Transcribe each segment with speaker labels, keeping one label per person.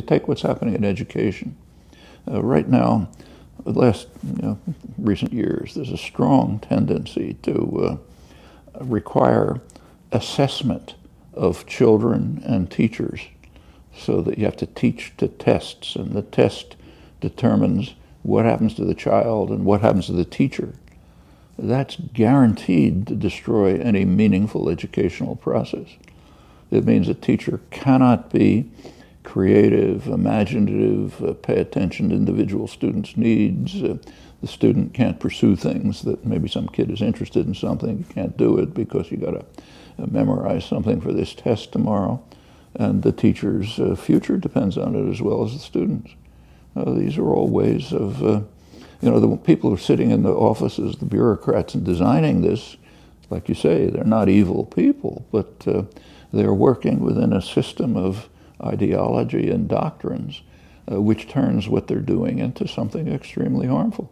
Speaker 1: Take what's happening in education. Right now, the last recent years, there's a strong tendency to require assessment of children and teachers, so that you have to teach to tests, and the test determines what happens to the child and what happens to the teacher. That's guaranteed to destroy any meaningful educational process. It means a teacher cannot be creative, imaginative, pay attention to individual students' needs. The student can't pursue things that maybe some kid is interested in something. You can't do it because you got to memorize something for this test tomorrow. And the teacher's future depends on it as well as the students. These are all ways of, the people who are sitting in the offices, the bureaucrats, and designing this, like you say, they're not evil people, but they're working within a system of ideology and doctrines, which turns what they're doing into something extremely harmful.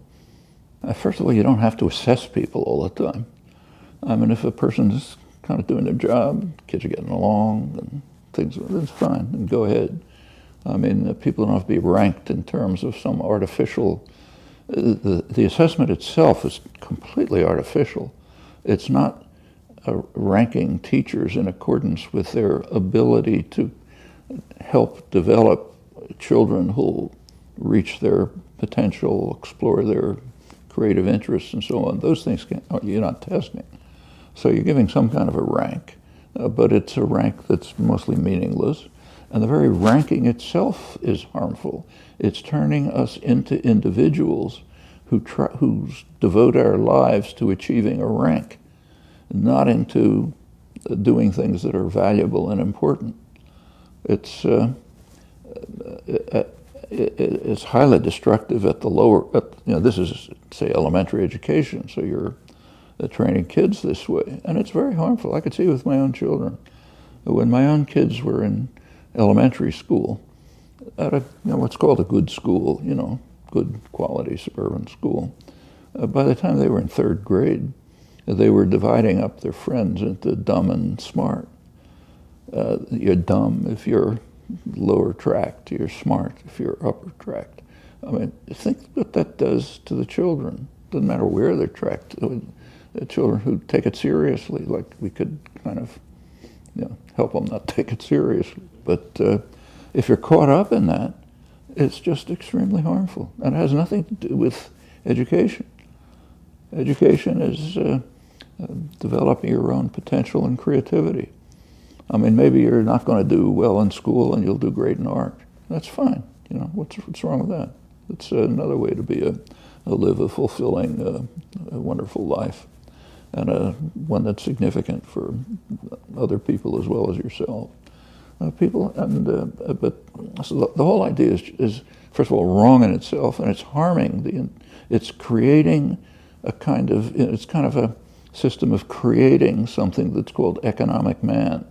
Speaker 1: First of all, you don't have to assess people all the time. I mean, if a person's kind of doing their job, kids are getting along, and things, that's fine, and go ahead. I mean, people don't have to be ranked in terms of some artificial, the assessment itself is completely artificial. It's not ranking teachers in accordance with their ability to help develop children who'll reach their potential, explore their creative interests and so on. Those things you're not testing. So you're giving some kind of a rank, but it's a rank that's mostly meaningless. And the very ranking itself is harmful. It's turning us into individuals who devote our lives to achieving a rank, not into doing things that are valuable and important. It's highly destructive at the lower, this is, say, elementary education, so you're training kids this way, and it's very harmful. I could see with my own children. When my own kids were in elementary school, at what's called a good school, good quality suburban school, by the time they were in third grade, they were dividing up their friends into dumb and smart. You're dumb if you're lower tract, you're smart if you're upper tract. I mean, think what that does to the children. Doesn't matter where they're tracked. The children who take it seriously, like we could kind of help them not take it seriously. But if you're caught up in that, it's just extremely harmful. And it has nothing to do with education. Education is developing your own potential and creativity. I mean, maybe you're not going to do well in school and you'll do great in art. That's fine. What's wrong with that? It's another way to live a fulfilling, a wonderful life, and one that's significant for other people as well as yourself. But so the whole idea is first of all wrong in itself, and it's harming it's creating it's kind of a system of creating something that's called economic man.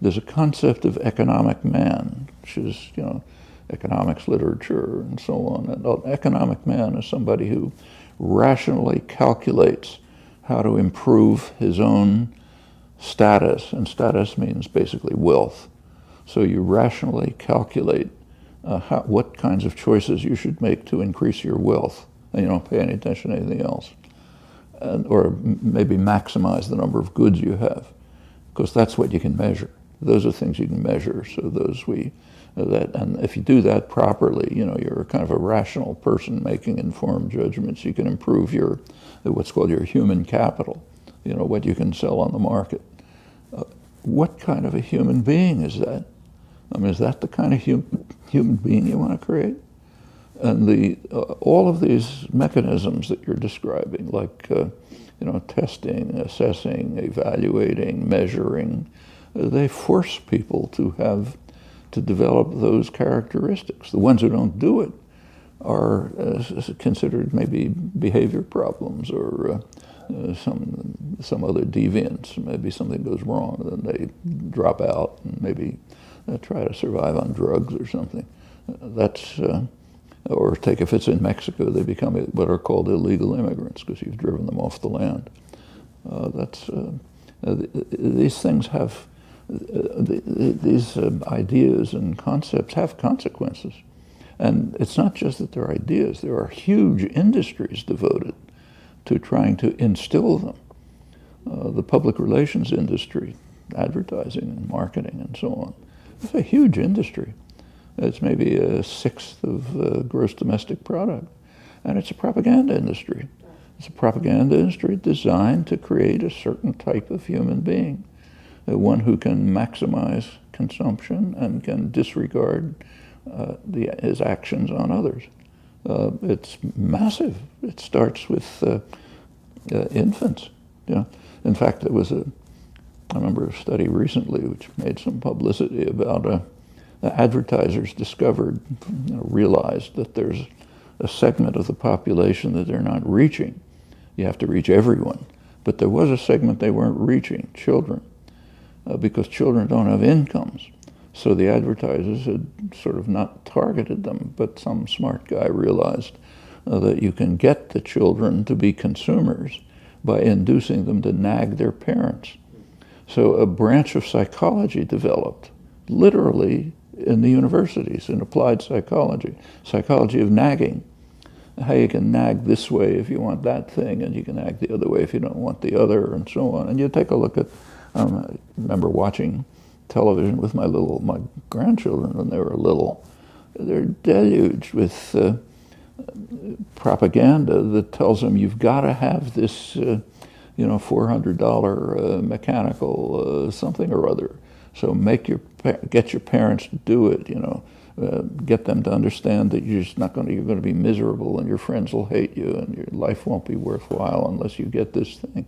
Speaker 1: There's a concept of economic man, which is economics literature and so on. And an economic man is somebody who rationally calculates how to improve his own status, and status means basically wealth. So you rationally calculate what kinds of choices you should make to increase your wealth, and you don't pay any attention to anything else, or maybe maximize the number of goods you have, because that's what you can measure. Those are things you can measure. So and if you do that properly, you're kind of a rational person making informed judgments. You can improve what's called your human capital, what you can sell on the market. What kind of a human being is that? I mean, is that the kind of human being you want to create? And all of these mechanisms that you're describing, like testing, assessing, evaluating, measuring, they force people to develop those characteristics. The ones who don't do it are considered maybe behavior problems or some other deviance. Maybe something goes wrong, then they drop out and maybe try to survive on drugs or something. Or if it's in Mexico, they become what are called illegal immigrants because you've driven them off the land. These things have these ideas and concepts have consequences. And it's not just that they're ideas, there are huge industries devoted to trying to instill them. The public relations industry, advertising and marketing and so on. It's a huge industry. It's maybe a sixth of gross domestic product. And it's a propaganda industry. It's a propaganda industry designed to create a certain type of human being, one who can maximize consumption and can disregard his actions on others. It's massive. It starts with infants. In fact, I remember a study recently which made some publicity about advertisers realized that there's a segment of the population that they're not reaching. You have to reach everyone. But there was a segment they weren't reaching, children, because children don't have incomes. So the advertisers had sort of not targeted them, but some smart guy realized that you can get the children to be consumers by inducing them to nag their parents. So a branch of psychology developed, literally in the universities, in applied psychology of nagging. How you can nag this way if you want that thing, and you can nag the other way if you don't want the other, and so on. And you take a look at, I remember watching television with my grandchildren when they were little. They're deluged with propaganda that tells them you've got to have this, $400 mechanical something or other. So get your parents to do it. Get them to understand that you're going to be miserable, and your friends will hate you, and your life won't be worthwhile unless you get this thing.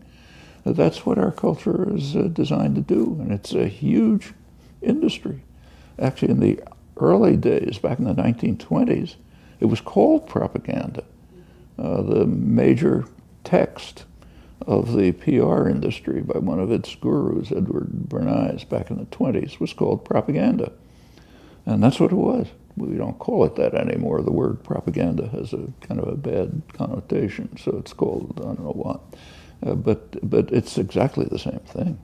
Speaker 1: That's what our culture is designed to do, and it's a huge industry. Actually, in the early days, back in the 1920s, it was called propaganda. The major text of the PR industry by one of its gurus, Edward Bernays, back in the 20s, was called propaganda. And that's what it was. We don't call it that anymore. The word propaganda has a kind of a bad connotation, so it's called I don't know what. But it's exactly the same thing.